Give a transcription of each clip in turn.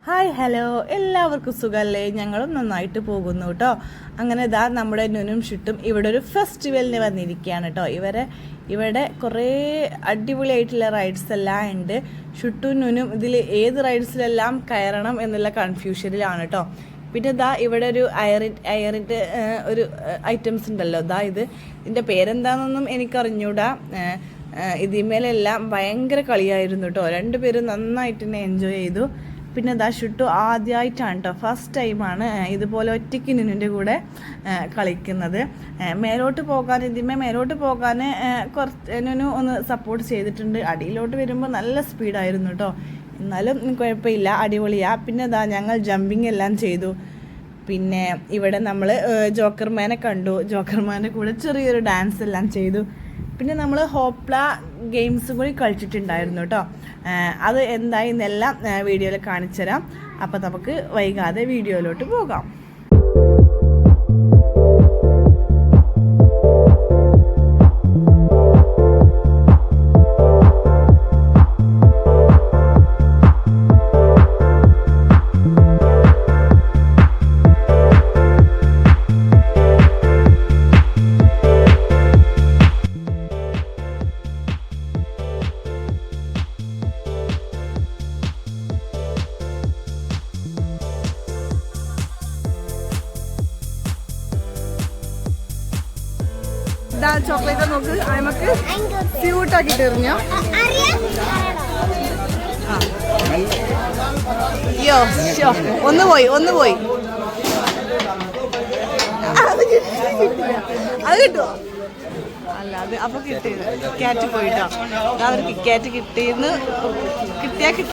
Hi hello, എല്ലാവർക്കും സുഖമല്ലേ? ഞങ്ങളും നന്നായിട്ട് പോകുന്നു കേട്ടോ. അങ്ങനെ ഇതാ നമ്മുടെ നുനും ഷിട്ടും ഇവിടെ ഒരു ഫെസ്റ്റിവലിന് വന്നിരിക്കുകയാണ് കേട്ടോ. ഇവിടെ കുറേ അടിപൊളിയായിട്ടുള്ള റൈഡ്സ് എല്ലാം ഉണ്ട്. ഷിട്ടും നുനും ഇതിൽ ഏത് റൈഡ്സിലെല്ലാം കയറണം എന്നുള്ള കൺഫ്യൂഷനിലാണ് കേട്ടോ. പിന്നെ ഇതാ ഇവിടെ ഒരു അയറിട്ട് ഒരു ഐറ്റംസ് ഉണ്ടല്ലോ. ഇതിൻ്റെ പേരെന്താണെന്നൊന്നും എനിക്കറിഞ്ഞൂടാ. ഇതിന്മേലെല്ലാം ഭയങ്കര കളിയായിരുന്നു കേട്ടോ. രണ്ടുപേരും നന്നായിട്ട് തന്നെ എൻജോയ് ചെയ്തു. പിന്നെ ഷിട്ടു ആദ്യമായിട്ടാണ് കേട്ടോ, ഫസ്റ്റ് ടൈമാണ് ഇതുപോലെ ഒറ്റയ്ക്ക് നുനുൻ്റെ കൂടെ കളിക്കുന്നത്. മേലോട്ട് പോകാൻ കുറച്ച് നുനു ഒന്ന് സപ്പോർട്ട് ചെയ്തിട്ടുണ്ട്. അടിയിലോട്ട് വരുമ്പോൾ നല്ല സ്പീഡായിരുന്നു കേട്ടോ. എന്നാലും കുഴപ്പമില്ല, അടിപൊളിയാണ്. പിന്നെ ഞങ്ങൾ ജമ്പിങ് എല്ലാം ചെയ്തു. പിന്നെ ഇവിടെ നമ്മൾ ജോക്കർമാനെ കണ്ടു. ജോക്കർമാൻ്റെ കൂടെ ചെറിയൊരു ഡാൻസ് എല്ലാം ചെയ്തു. പിന്നെ നമ്മൾ ഹോപ്ല ഗെയിംസ് കൂടി കളിച്ചിട്ടുണ്ടായിരുന്നു കേട്ടോ. അത് എന്തായി എന്നെല്ലാം വീഡിയോയിൽ കാണിച്ചു തരാം. അപ്പം നമുക്ക് വൈകാതെ വീഡിയോയിലോട്ട് പോകാം. ചോക്ലേറ്റ് നോക്ക്, നമുക്ക് സ്യൂട്ടാക്കിട്ട് എറിഞ്ഞോ. അയ്യോ ഒന്ന് പോയി അത് കിട്ടുമോ? അല്ല, അത് അപ്പൊ കിട്ടിയത് കിക്കാറ്റ് പോയിട്ടോ. അവർ കിക്കാറ്റ് കിട്ടിയെന്ന് കിട്ടിയാ കിട്ടി.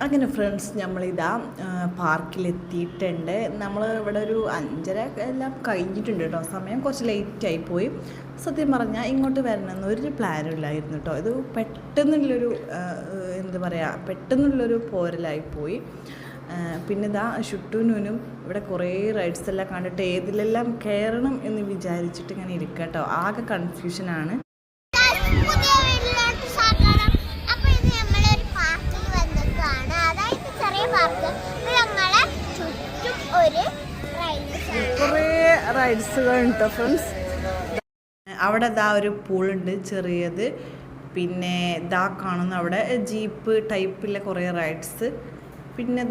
അങ്ങനെ ഫ്രണ്ട്സ്, നമ്മളിതാ പാർക്കിലെത്തിയിട്ടുണ്ട്. നമ്മൾ ഇവിടെ ഒരു 5:30 എല്ലാം കഴിഞ്ഞിട്ടുണ്ട് കേട്ടോ. സമയം കുറച്ച് ലേറ്റായി പോയി. സത്യം പറഞ്ഞാൽ ഇങ്ങോട്ട് വരണമെന്ന് ഒരു പ്ലാനും ഇല്ലായിരുന്നു കേട്ടോ. ഇത് പെട്ടെന്നുള്ളൊരു പെട്ടെന്നുള്ളൊരു പോരലായിപ്പോയി. പിന്നെ ഷിട്ടുനും ഇവിടെ കുറേ റൈഡ്സ് എല്ലാം കണ്ടിട്ട് ഏതിലെല്ലാം കയറണം എന്ന് വിചാരിച്ചിട്ട് ഇങ്ങനെ ഇരിക്കുക കേട്ടോ. ആകെ കൺഫ്യൂഷനാണ്. കുറേ റൈഡ്സുകൾ ഉണ്ട് ഫ്രണ്ട്സ്. അവിടെ ഒരു പൂളുണ്ട് ചെറിയത്. പിന്നെ കാണുന്ന അവിടെ ജീപ്പ് ടൈപ്പിലെ കുറേ റൈഡ്സ്. പിന്നെ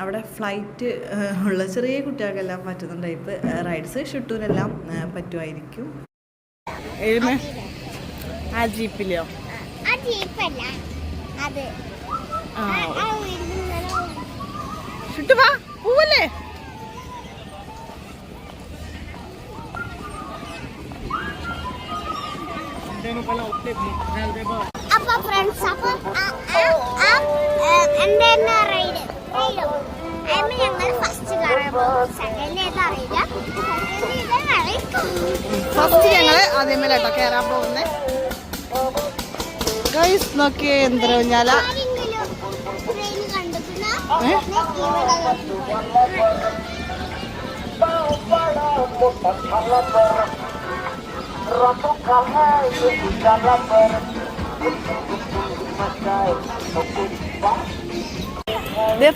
അവിടെ ഫ്ലൈറ്റ് ഉള്ള ചെറിയ കുട്ടികൾക്കെല്ലാം പറ്റുന്ന ടൈപ്പ് റൈഡ്സ്. ഷിട്ടൂനെല്ലാം പറ്റുമായിരിക്കും. ആ ജീപ്പിലോ? ഷിട്ടു വാ, പോവല്ലേ? അപ്പൊ ഫ്രണ്ട്സ്, ഞങ്ങൾ ഫസ്റ്റ് അതേമേലാട്ടോ കയറാൻ പോകുന്നേ. ഗൈസ് നോക്കിയേ, എന്തൊരു ഊഞ്ഞാല.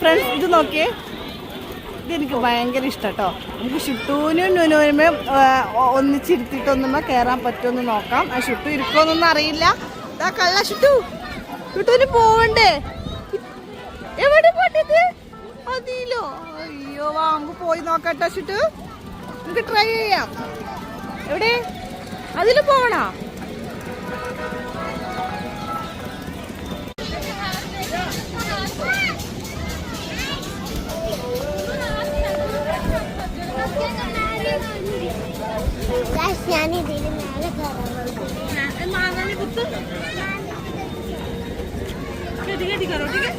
ഫ്രണ്ട്സ്, ഇത് നോക്കിയേ, ഇതെനിക്ക് ഭയങ്കര ഇഷ്ടം കേട്ടോ. നമുക്ക് ഷിട്ടൂനും നുനുവിനുമേ ഒന്നിച്ചിരുത്തിയിട്ടൊന്നുമ്പോ കയറാൻ പറ്റുമെന്ന് നോക്കാം. ഷിട്ടു ഇരിക്കുമെന്നൊന്നും അറിയില്ല. കള്ള ഷിട്ടുവിന് പോവണ്ടേ? എവിടെ പോട്ടത്? അതിലോ? അയ്യോ, വാ നമുക്ക് പോയി നോക്കട്ടോ ഷിട്ടു. നമുക്ക് ട്രൈ ചെയ്യാം. എവിടെ? അതിൽ പോവണോ? करो ठीक है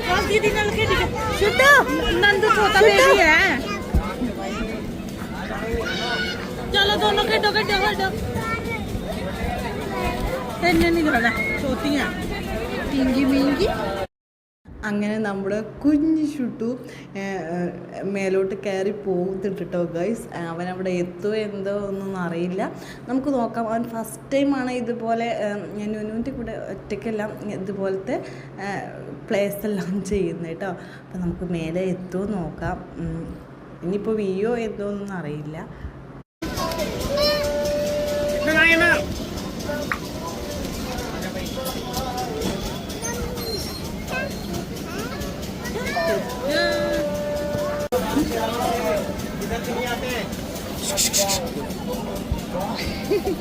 बस दीदी नल के ठीक है शुटू नंदू छोटा बेबी है चलो दोनों खेडो खेडो खेडो तेने नहीं करना छोटी है टिंगी मिंगी അങ്ങനെ നമ്മുടെ കുഞ്ഞു ഷുട്ടു മേലോട്ട് കയറി പോകുന്നുണ്ട് കേട്ടോ ഗൈസ്. അവനവിടെ എത്തുമോ എന്തോ ഒന്നും അറിയില്ല, നമുക്ക് നോക്കാം. അവൻ ഫസ്റ്റ് ടൈമാണ് ഇതുപോലെ നുനുവിൻ്റെ കൂടെ ഒറ്റയ്ക്കെല്ലാം ഇതുപോലത്തെ പ്ലേസ് എല്ലാം ചെയ്യുന്നത് കേട്ടോ. അപ്പം നമുക്ക് മേലെ എത്തുമോ നോക്കാം. ഇനിയിപ്പോൾ വീയോ എന്തോ ഒന്നും അറിയില്ല.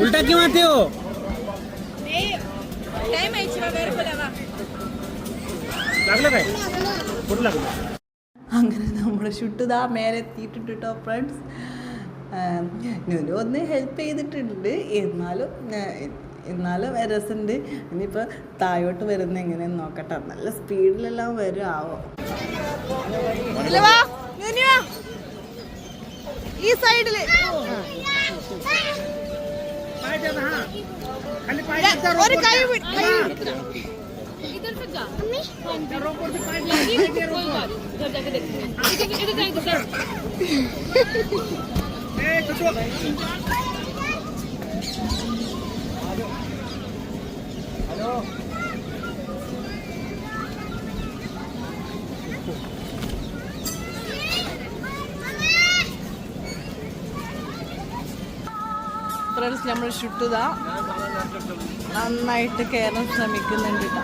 उल्टा क्यों आते हो? അങ്ങനെ നമ്മുടെ ഷുട്ടുതാ മേലെ എത്തിയിട്ടുണ്ട് കേട്ടോ ഫ്രണ്ട്സ്. നുനു ഒന്ന് ഹെൽപ്പ് ചെയ്തിട്ടുണ്ട്, എന്നാലും രസമുണ്ട്. ഇനിയിപ്പോൾ താഴോട്ട് വരുന്ന എങ്ങനെയെന്ന് നോക്കട്ടെ. നല്ല സ്പീഡിലെല്ലാം വരും ആവോ. ഈ സൈഡില് ഒരു കൈ इधर से जा मम्मी कोई बात इधर जाके देखते हैं इधर जा ए छोटू हेलो ഫ്രണ്ട്സ്, നമ്മൾ ഷുട്ടുതാ നന്നായിട്ട് കയറാൻ ശ്രമിക്കുന്നുണ്ട് കേട്ടോ.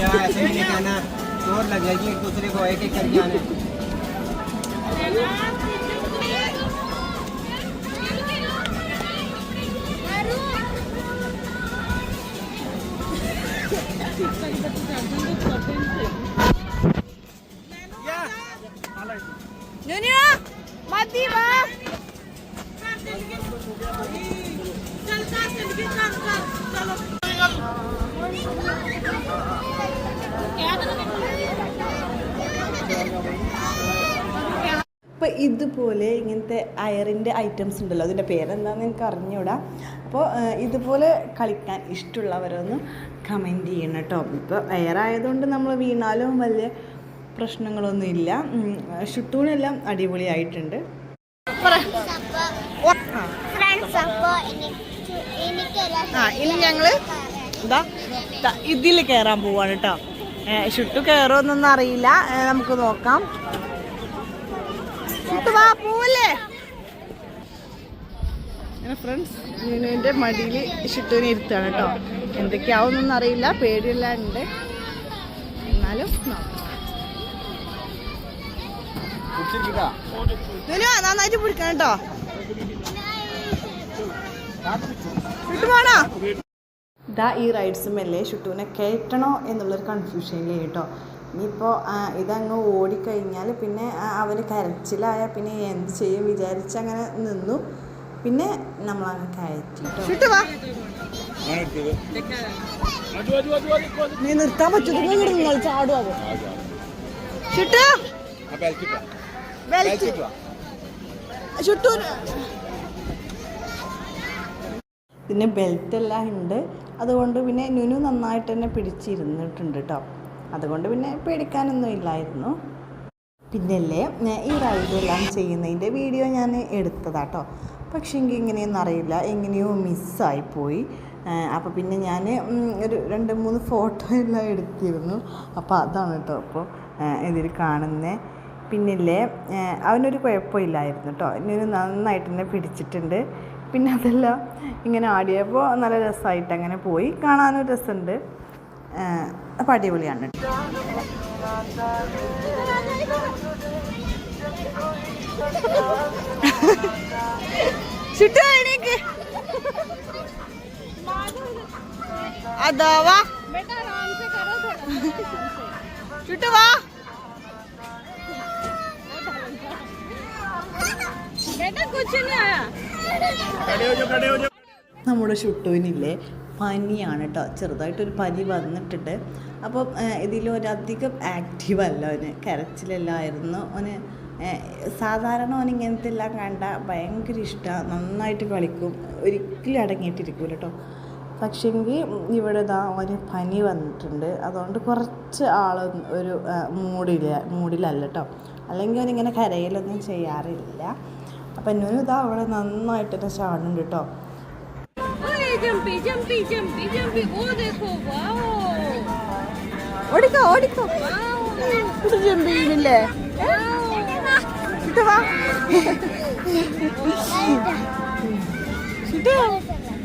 चलो ऐसे नहीं कहना, जोर लग जाएगी एक दूसरे को एक एक करके आने. മതി വാ. അപ്പോൾ ഇതുപോലെ ഇങ്ങനത്തെ അയറിൻ്റെ ഐറ്റംസ് ഉണ്ടല്ലോ, അതിൻ്റെ പേരെന്താണെന്ന് എനിക്ക് അറിഞ്ഞൂടാ. അപ്പോൾ ഇതുപോലെ കളിക്കാൻ ഇഷ്ടമുള്ളവരൊന്ന് കമൻറ്റ് ചെയ്യണം കേട്ടോ. ഇപ്പോൾ എയറായതുകൊണ്ട് നമ്മൾ വീണാലും വലിയ പ്രശ്നങ്ങളൊന്നുമില്ല. ഷുട്ടൂണെല്ലാം അടിപൊളിയായിട്ടുണ്ട്. ഇനി ഞങ്ങൾ ഇതിൽ കയറാൻ പോവാണ് കേട്ടോ. ഷുട്ടു കയറുമെന്നൊന്നും അറിയില്ല, നമുക്ക് നോക്കാം. ഷുട്ടു വാ, പോവല്ലേ. ഫ്രണ്ട്സ്, നുനുവിൻ്റെ മടിയിൽ ഷുട്ടുവിനെ ഇരുത്താണ് കേട്ടോ. എന്തൊക്കെയാവുന്നൊന്നും അറിയില്ല, പേടിയെല്ലാം ഉണ്ട്, എന്നാലും നോക്കാം. നന്നായിട്ട് പിടിക്കണം കേട്ടോ. ഇതാ ഈ റൈഡ്സുമല്ലേ ഷുട്ടുവിനെ കയറ്റണോ എന്നുള്ളൊരു കൺഫ്യൂഷനിലേ കേട്ടോ. ഇനിയിപ്പോൾ ഇതങ്ങ് ഓടിക്കഴിഞ്ഞാൽ പിന്നെ അവന് കരച്ചിലായ പിന്നെ എന്ത് ചെയ്യും വിചാരിച്ച് അങ്ങനെ നിന്നു. പിന്നെ നമ്മളങ്ങ് കയറ്റി കേട്ടോ. നീ നിർത്താൻ പറ്റുമോ? ചാടുവോ ഷുട്ടു? പിന്നെ ബെൽറ്റ് എല്ലാം ഉണ്ട്, അതുകൊണ്ട് പിന്നെ നുനു നന്നായിട്ട് തന്നെ പിടിച്ചിരുന്നിട്ടുണ്ട് കേട്ടോ. അതുകൊണ്ട് പിന്നെ പേടിക്കാനൊന്നും ഇല്ലായിരുന്നു. പിന്നല്ലേ ഈ റൈഡെല്ലാം ചെയ്യുന്നതിൻ്റെ വീഡിയോ ഞാൻ എടുത്തതാട്ടോ. പക്ഷേ എങ്കിൽ ഇങ്ങനെയൊന്നും അറിയില്ല, എങ്ങനെയോ മിസ്സായിപ്പോയി. അപ്പോൾ പിന്നെ ഞാൻ ഒരു 2-3 ഫോട്ടോ എല്ലാം എടുത്തിരുന്നു. അപ്പോൾ അതാണ് കേട്ടോ അപ്പോൾ ഇതിൽ കാണുന്നത്. പിന്നില്ലേ അവനൊരു കുഴപ്പമില്ലായിരുന്നു കേട്ടോ, ഇനിയൊരു നന്നായിട്ട് തന്നെ പിടിച്ചിട്ടുണ്ട്. പിന്നെ അതെല്ലാം ഇങ്ങനെ ആടിയപ്പോൾ നല്ല രസമായിട്ട് അങ്ങനെ പോയി, കാണാനും രസമുണ്ട്. അപ്പോൾ അടിപൊളിയാണ്. अदा वाह बेटा आराम से करो थोड़ा छुट्टू वाह बेटा कुछ नहीं आया खड़े हो जाओ നമ്മുടെ ഷുട്ടുവിനില്ലേ പനിയാണ് കേട്ടോ, ചെറുതായിട്ടൊരു പനി വന്നിട്ടുണ്ട്. അപ്പം ഇതിലൊരധികം ആക്റ്റീവ് അല്ല, അവന് കരച്ചിലെല്ലാമായിരുന്നു. അവന് സാധാരണ അവൻ ഇങ്ങനത്തെ എല്ലാം കണ്ട ഭയങ്കര ഇഷ്ടമാണ്, നന്നായിട്ട് കളിക്കും, ഒരിക്കലും അടങ്ങിയിട്ടിരിക്കില്ല കേട്ടോ. പക്ഷേങ്കിൽ ഇവിടെ അവന് പനി വന്നിട്ടുണ്ട്, അതുകൊണ്ട് കുറച്ച് ഒരു മൂഡിലല്ല കേട്ടോ. അല്ലെങ്കിൽ അവനിങ്ങനെ കരയിലൊന്നും ചെയ്യാറില്ല. അപ്പം എന്നൊരു അവിടെ നന്നായിട്ട് തന്നെ ചാടുന്നുണ്ട് കേട്ടോ. ഓടിക്കോ ഓടിക്കോ ജമ്പ് ചെയ്യുന്നില്ലേ?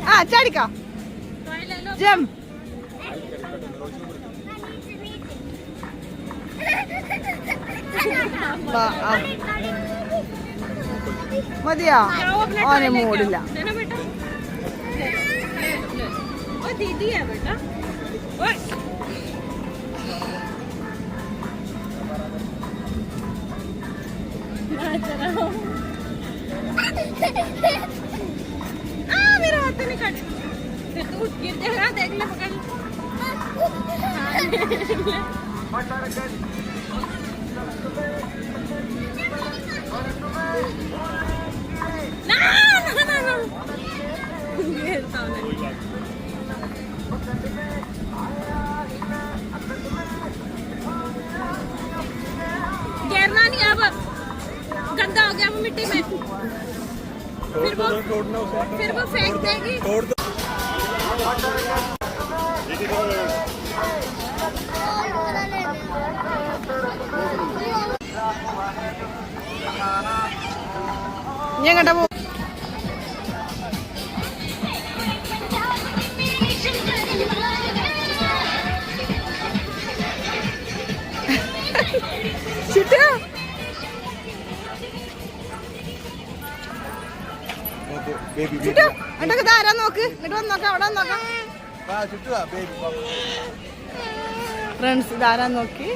ആ ചാടിക്കോ ജമ്പ്. മതിയോ? ഓനെ മൂടില്ല. दीदी है बेटा मेरा हाथ नहीं कट, फिर तू गिर जाएगा, देख ले पकड़ ना ना ना ना गिरता हूँ। गिरना नहीं, अब गंदा हो गया वो मिट्टी में, फिर वो फेंक देगी। ഞങ്ങളുടെ ആരാ നോക്ക്, ഇങ്ങോട്ട് വന്ന് നോക്കാം, അവിടെ നോക്കാം ഫ്രണ്ട്സ്, ഇതാരാ നോക്കി,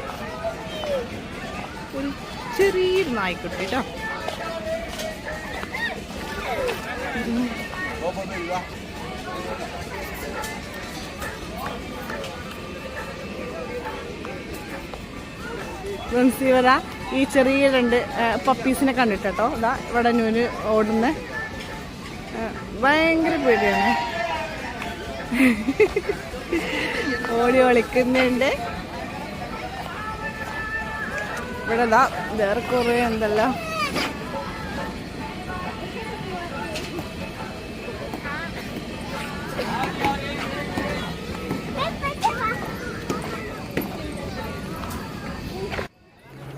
ഒരു ചെറിയൊരു നായ്ക്കുട്ടി കേട്ടോ. ഫ്രണ്ട്സ്, ഇവരാ ഈ ചെറിയ 2 പപ്പീസിനെ കണ്ടിട്ടോ. ഇതാ ഇവിടെ നൂന് ഓടുന്ന ഭയങ്കര പേടിയാണ്, ഓടി ഒളിക്കുന്നുണ്ട്. ഇവിടെ ഇതാ വേറെ കുറേ ഉണ്ടല്ലോ.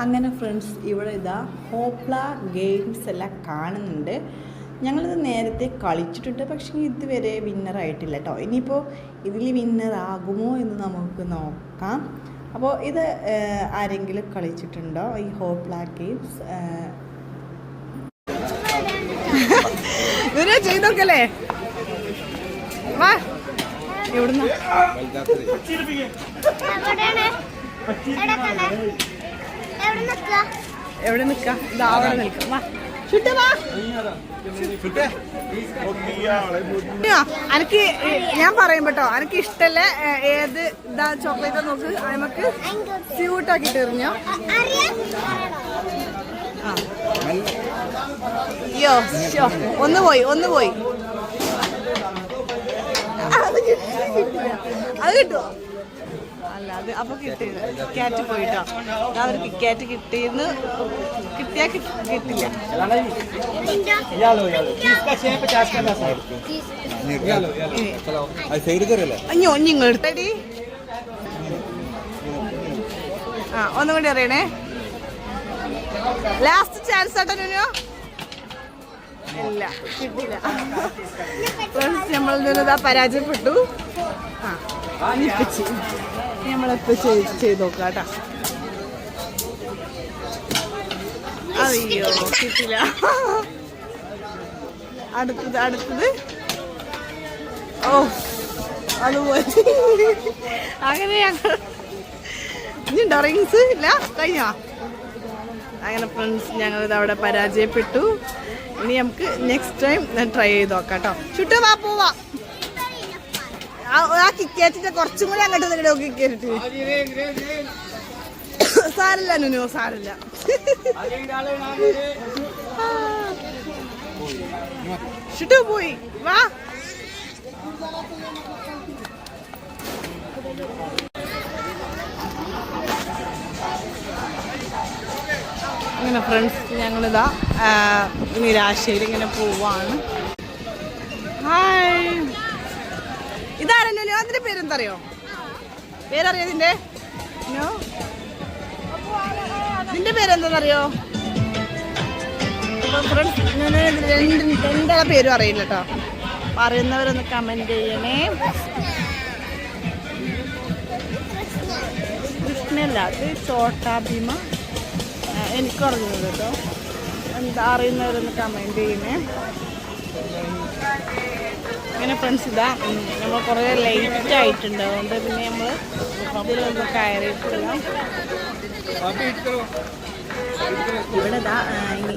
അങ്ങനെ ഫ്രണ്ട്സ്, ഇവിടെ ഇതാ ഹോപ്ല ഗെയിംസ് എല്ലാം കാണുന്നുണ്ട്. ഞങ്ങളിത് നേരത്തെ കളിച്ചിട്ടുണ്ട്, പക്ഷേ ഇതുവരെ വിന്നറായിട്ടില്ല കേട്ടോ. ഇനിയിപ്പോൾ ഇതിൽ വിന്നറാകുമോ എന്ന് നമുക്ക് നോക്കാം. അപ്പോൾ ഇത് ആരെങ്കിലും കളിച്ചിട്ടുണ്ടോ ഈ ഹോപ്ല ഗെയിംസ്? ഇവരെ ചെയ്തോക്കല്ലേ, വാ എവിടുന്ന എവിടെ നിൽക്കാം, ഇതാ അവിടെ നിൽക്കാം. വാ ചുട്ടു വാ. എനിക്ക് ഞാൻ പറയും കേട്ടോ, എനിക്ക് ഇഷ്ടല്ല ഏത് ഇതാ ചോക്ലേറ്റ് നോക്ക്, നമുക്ക് സ്യൂട്ടാക്കിട്ട് എറിഞ്ഞോ. അയ്യോ ഒന്ന് പോയി അത് കിട്ടുമോ? അല്ല അത് അപ്പൊ കിട്ടിയില്ല, കിക്കാറ്റ് പോയിട്ടോ. അവർ കിക്കാറ്റ് കിട്ടിയെന്ന് കിട്ടിയാ കിട്ടില്ല. നിങ്ങൾ എടുത്തടി. ആ ഒന്നും കൂടി അറിയണേ. ലാസ്റ്റ് ചാൻസ് ആട്ടോ നുനു. ഇല്ല കിട്ടില്ല. നമ്മൾ പരാജയപ്പെട്ടു. ആ നിപ്പിച്ച് നമ്മളെപ്പോ ചെയ്ത് നോക്കാം കേട്ടോ. അയ്യോ കിട്ടില്ല. അടുത്തത് ഓ അതുപോലെ അങ്ങനെ ഞങ്ങൾ ഇനിയുണ്ടോ റിങ്സ്? ഇല്ല കഴിഞ്ഞോ? അങ്ങനെ ഫ്രണ്ട്സ് ഞങ്ങളിത് അവിടെ പരാജയപ്പെട്ടു. ഇനി നമുക്ക് നെക്സ്റ്റ് ടൈം ട്രൈ ചെയ്ത് നോക്കാം കേട്ടോ. ചുട്ടു വാ പോവാ. ആ കിക്കേറ്റിന്റെ കുറച്ചും കൂടി അങ്ങോട്ട് നിങ്ങളുടെ കിക്കേറ്റ് സാരില്ല നുനു, സാരില്ല. ചുട്ടു പോയി വാ. അങ്ങനെ ഫ്രണ്ട്സ് ഞങ്ങളിതാ നിരാശയിൽ ഇങ്ങനെ പോവാണ്. ഹായ്, ഇതാരല്ലോ അതിന്റെ പേരെന്തറിയോ? പേരറിയോ ഇതിന്റെ? ഇതിന്റെ പേരെന്താണെന്നറിയോ? ഫ്രണ്ട്സ് ഞാൻ രണ്ടാളെ പേരും അറിയില്ല കേട്ടോ. പറയുന്നവരൊന്ന് കമന്റ് ചെയ്യണേ. കൃഷ്ണല്ല, അത് ചോട്ടാ ഭീമ. എനിക്കറിഞ്ഞത് കേട്ടോ. എന്താ അറിയുന്നവരൊന്ന് കമന്റ് ചെയ്യണേ. അങ്ങനെ ഫ്രണ്ട്സ് ഇതാ നമ്മൾ കുറേ ലേറ്റ് ആയിട്ടുണ്ട്. അതുകൊണ്ട് പിന്നെ നമ്മൾ ഇതിലൊന്ന് കയറിയിട്ടില്ല. ഇവിടെ ഇതാ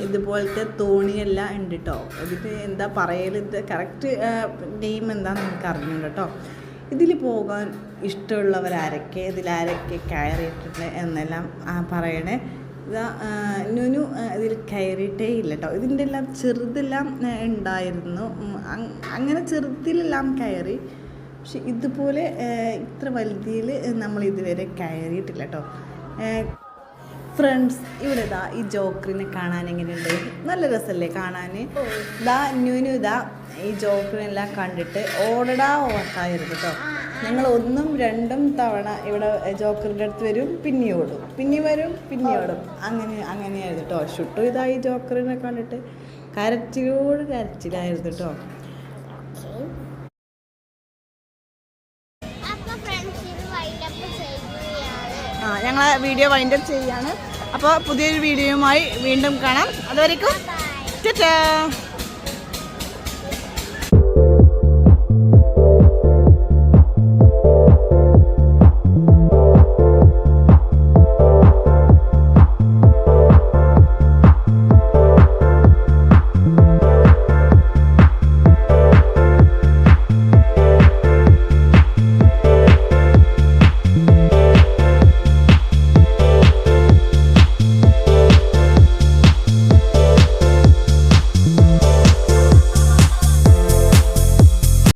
ഇതുപോലത്തെ തോണിയെല്ലാം ഉണ്ട് കേട്ടോ. ഇതിന് എന്താ പറയൽ, ഇത് കറക്റ്റ് നെയിം എന്താണെന്ന് എനിക്ക് അറിഞ്ഞുണ്ട് കേട്ടോ. ഇതിൽ പോകാൻ ഇഷ്ടമുള്ളവരാരൊക്കെ, ഇതിലാരൊക്കെ കയറിയിട്ടുണ്ട് എന്നെല്ലാം പറയണേ. ഇതാ നുനു ഇതിൽ കയറിയിട്ടേ ഇല്ല കേട്ടോ. ഇതിൻ്റെ എല്ലാം ചെറുതെല്ലാം ഉണ്ടായിരുന്നു. അങ്ങനെ ചെറുതിലെല്ലാം കയറി. പക്ഷെ ഇതുപോലെ ഇത്ര വലുതിൽ നമ്മൾ ഇതുവരെ കയറിയിട്ടില്ല കേട്ടോ. ഫ്രണ്ട്സ് ഇവിടെ ഇതാ ഈ ജോക്കറിനെ കാണാൻ എങ്ങനെയുണ്ട്? നല്ല രസമല്ലേ കാണാൻ? ഇതാ ന്യൂനു ഇതാ ഈ ജോക്കറിനെല്ലാം കണ്ടിട്ട് ഓടടാ ഓട്ടായിരുന്നു കേട്ടോ. ഞങ്ങൾ 1ഉം 2ഉം തവണ ഇവിടെ ജോക്കറിൻ്റെ അടുത്ത് വരും, പിന്നെ ഓടും, പിന്നെ വരും, പിന്നെ ഓടും. അങ്ങനെയായിരുന്നു കേട്ടോ. ഷുട്ടു ഇതാ ഈ ജോക്കറിനെ കണ്ടിട്ട് കരച്ചിലായിരുന്നു കേട്ടോ. ഞങ്ങൾ വീഡിയോ വൈൻഡപ്പ് ചെയ്യാണ്. അപ്പോൾ പുതിയൊരു വീഡിയോയുമായി വീണ്ടും കാണാം. അതുവരേക്കും ടാറ്റാ.